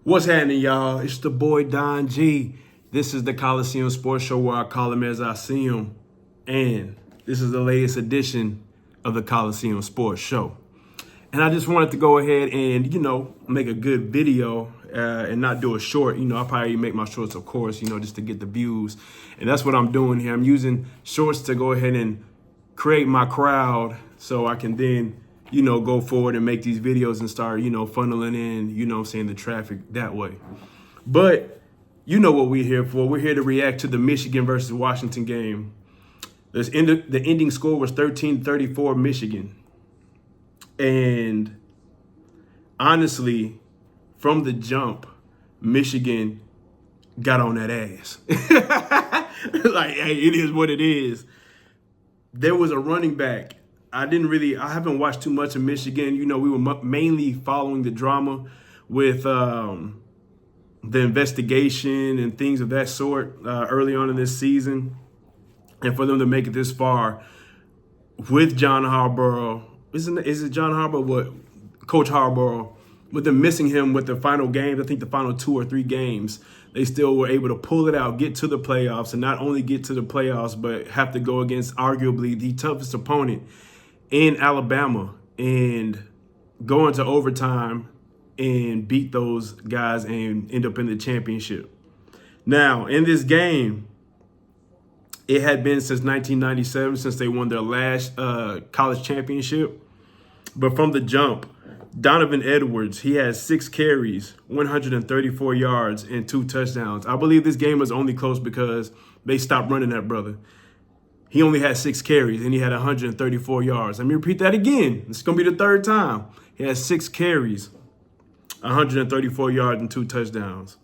What's happening, y'all? It's the boy Don G. This is the Coliseum Sports Show where I call him as I see him. And this is the latest edition of the Coliseum Sports Show. And I just wanted to go ahead and, make a good video and not do a short. I'll probably make my shorts, of course, just to get the views. And that's what I'm doing here. I'm using shorts to go ahead and create my crowd so I can then go forward and make these videos and start, funneling in, the traffic that way. But you know what we're here for. We're here to react to the Michigan versus Washington game. The ending score was 13-34 Michigan. And honestly, from the jump, Michigan got on that ass. Like, hey, it is what it is. There was a running back. I haven't watched too much of Michigan. We were mainly following the drama with the investigation and things of that sort early on in this season. And for them to make it this far with John Harbaugh, is it John Harbaugh? What? Coach Harbaugh, with them missing him with the final games, I think the final 2 or 3 games, they still were able to pull it out, get to the playoffs, and not only get to the playoffs, but have to go against arguably the toughest opponent in Alabama and go into overtime and beat those guys and end up in the championship. Now, in this game, it had been since 1997 since they won their last college championship. But from the jump, Donovan Edwards, he has 6 carries, 134 yards, and 2 touchdowns. I believe this game was only close because they stopped running that brother. He only had 6 carries, and he had 134 yards. Let me repeat that again. It's going to be the third time. He has 6 carries, 134 yards, and 2 touchdowns.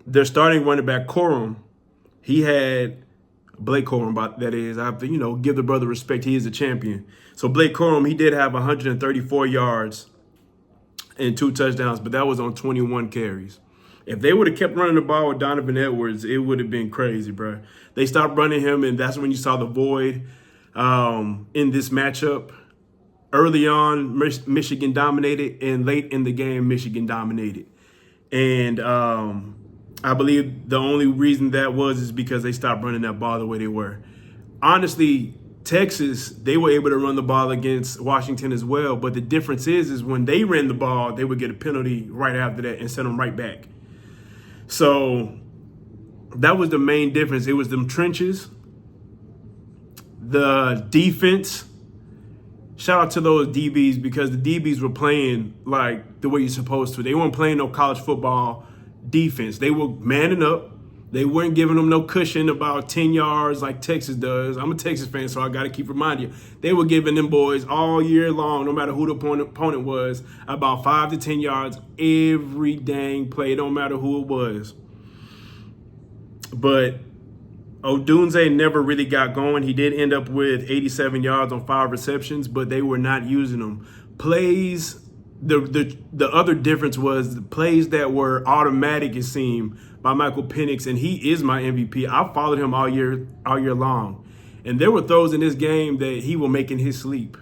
Their starting running back, Corum, he had Blake Corum, that is. I have to, give the brother respect. He is a champion. So Blake Corum, he did have 134 yards and 2 touchdowns, but that was on 21 carries. If they would have kept running the ball with Donovan Edwards, it would have been crazy, bro. They stopped running him, and that's when you saw the void in this matchup. Early on, Michigan dominated, and late in the game, Michigan dominated. And I believe the only reason that is because they stopped running that ball the way they were. Honestly, Texas, they were able to run the ball against Washington as well, but the difference is when they ran the ball, they would get a penalty right after that and send them right back. So that was the main difference. It was them trenches, the defense. Shout out to those DBs because the DBs were playing like the way you're supposed to. They weren't playing no college football defense. They were manning up. They weren't giving them no cushion about 10 yards like Texas does. I'm a Texas fan, so I got to keep reminding you. They were giving them boys all year long, no matter who the opponent was, about 5 to 10 yards every dang play. It don't matter who it was. But Odunze never really got going. He did end up with 87 yards on 5 receptions, but they were not using them. Plays, the other difference was the plays that were automatic, it seemed, by Michael Penix, and he is my MVP. I followed him all year long. And there were throws in this game that he will make in his sleep.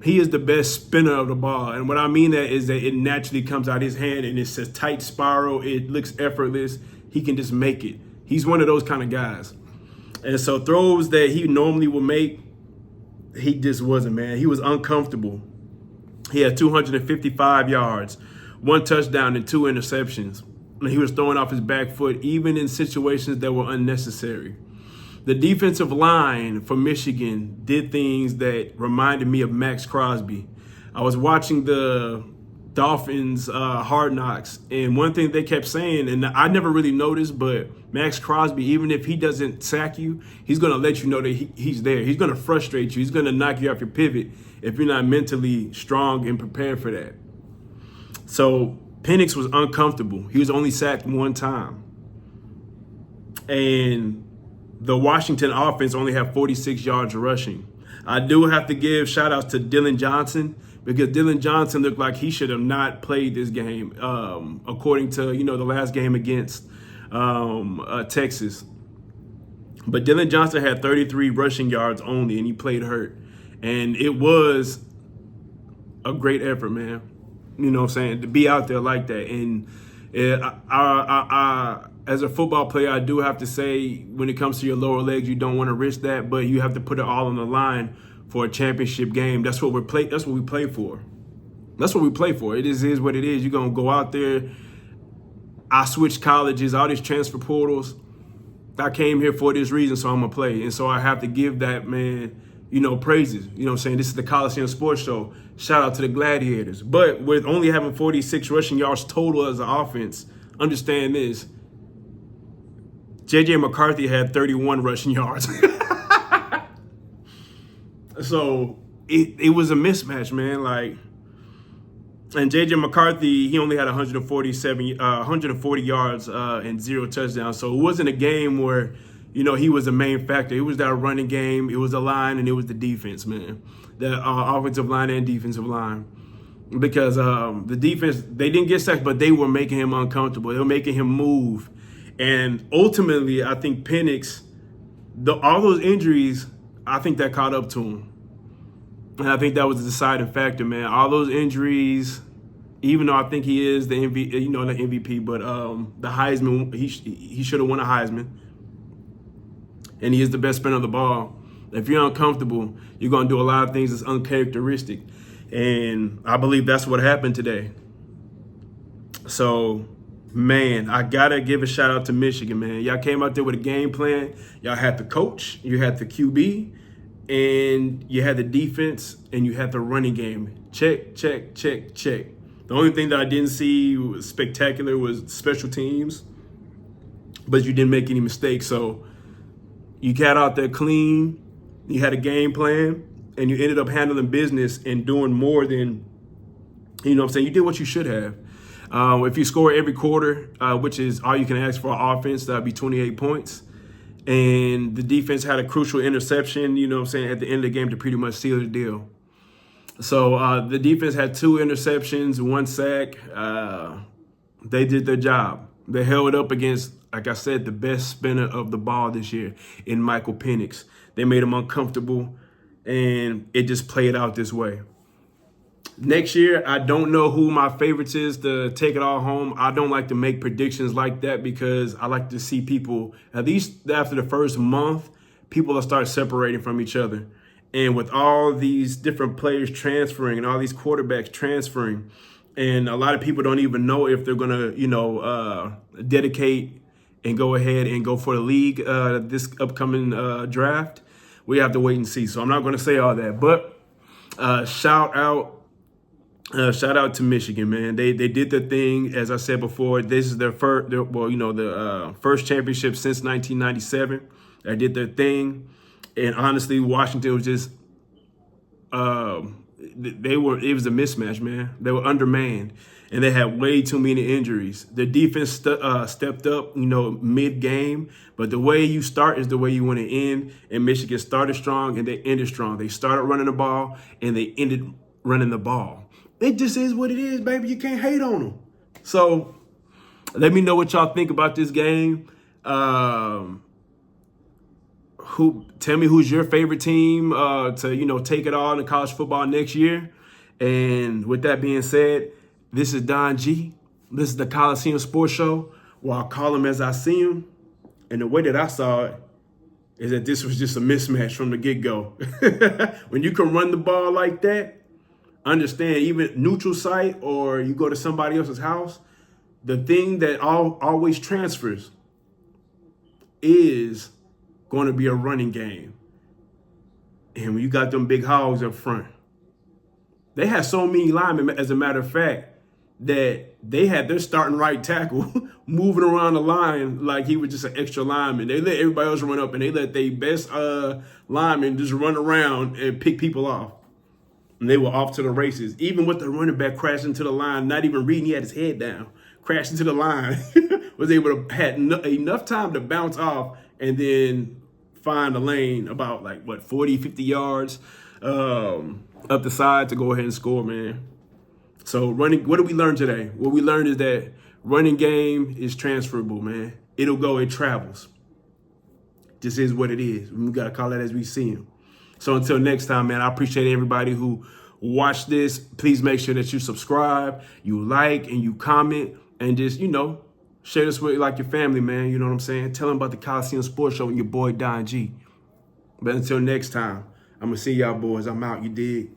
He is the best spinner of the ball. And what I mean that is that it naturally comes out his hand and it's a tight spiral. It looks effortless. He can just make it. He's one of those kind of guys. And so throws that he normally would make, he just wasn't, man. He was uncomfortable. He had 255 yards, 1 touchdown, and 2 interceptions. And he was throwing off his back foot, even in situations that were unnecessary. The defensive line for Michigan did things that reminded me of Max Crosby. I was watching the Dolphins Hard Knocks, and one thing they kept saying, and I never really noticed, but Max Crosby, even if he doesn't sack you, he's going to let you know that he's there. He's going to frustrate you. He's going to knock you off your pivot if you're not mentally strong and prepared for that. So Penix was uncomfortable. He was only sacked 1 time. And the Washington offense only had 46 yards rushing. I do have to give shout outs to Dylan Johnson because Dylan Johnson looked like he should have not played this game, according to, the last game against Texas. But Dylan Johnson had 33 rushing yards only, and he played hurt. And it was a great effort, man. You know what I'm saying? To be out there like that. And as a football player, I do have to say, when it comes to your lower legs, you don't want to risk that, but you have to put it all on the line for a championship game. That's what we play for. That's what we play for. It is what it is. You're going to go out there. I switched colleges, all these transfer portals. I came here for this reason, so I'm going to play. And so I have to give that man, praises. You know what I'm saying? This is the Coliseum Sports Show. Shout out to the Gladiators. But with only having 46 rushing yards total as an offense, understand this. J.J. McCarthy had 31 rushing yards. So it was a mismatch, man. And J.J. McCarthy, he only had 140 yards and 0 touchdowns. So it wasn't a game where, he was the main factor. It was that running game. It was the line, and it was the defense, man. The offensive line and defensive line. Because the defense, they didn't get sacks, but they were making him uncomfortable. They were making him move. And ultimately, I think Penix, all those injuries, I think that caught up to him. And I think that was the deciding factor, man. All those injuries, even though I think he is the MVP, but the Heisman, he should have won a Heisman. And he is the best spinner of the ball. If you're uncomfortable, you're going to do a lot of things that's uncharacteristic. And I believe that's what happened today. So, man, I got to give a shout out to Michigan, man. Y'all came out there with a game plan. Y'all had the coach. You had the QB. And you had the defense. And you had the running game. Check, check, check, check. The only thing that I didn't see was spectacular was special teams. But you didn't make any mistakes. So, you got out there clean. You had a game plan. And you ended up handling business and doing more than, you did what you should have. If you score every quarter, which is all you can ask for an offense, that'd be 28 points. And the defense had a crucial interception, at the end of the game to pretty much seal the deal. So the defense had 2 interceptions, 1 sack. They did their job. They held up against, like I said, the best spinner of the ball this year in Michael Penix. They made him uncomfortable, and it just played out this way. Next year, I don't know who my favorites is to take it all home. I don't like to make predictions like that because I like to see people, at least after the first month, people will start separating from each other. And with all these different players transferring and all these quarterbacks transferring, and a lot of people don't even know if they're going to, dedicate and go ahead and go for the league this upcoming draft. We have to wait and see. So I'm not going to say all that. But shout out to Michigan, man. They did their thing. As I said before, this is their first, first championship since 1997. They did their thing. And honestly, Washington was just, it was a mismatch, man. They were undermanned, and they had way too many injuries. The defense stepped up, mid-game, but the way you start is the way you want to end. And Michigan started strong, and they ended strong. They started running the ball, and they ended running the ball. It just is what it is, baby. You can't hate on them. So let me know what y'all think about this game. Tell me who's your favorite team to take it all in college football next year. And with that being said, this is Don G. This is the Coliseum Sports Show, where I call him as I see him. And the way that I saw it is that this was just a mismatch from the get-go. When you can run the ball like that, understand, even neutral site or you go to somebody else's house, the thing that always transfers is going to be a running game. And when you got them big hogs up front, they had so many linemen, as a matter of fact, that they had their starting right tackle moving around the line like he was just an extra lineman. They let everybody else run up, and they let their best lineman just run around and pick people off. And they were off to the races. Even with the running back crashing into the line, not even reading, he had his head down, crashed into the line, was able to had enough time to bounce off and then find a lane about 40, 50 yards up the side to go ahead and score, man. So running, what did we learn today? What we learned is that running game is transferable, man. It'll go, it travels. Just is what it is. We got to call it as we see him. So until next time, man, I appreciate everybody who watch this, please make sure that you subscribe, you like, and you comment, and just, share this with like your family, man. You know what I'm saying? Tell them about the Coliseum Sports Show and your boy Don G. But until next time, I'm going to see y'all boys. I'm out. You dig?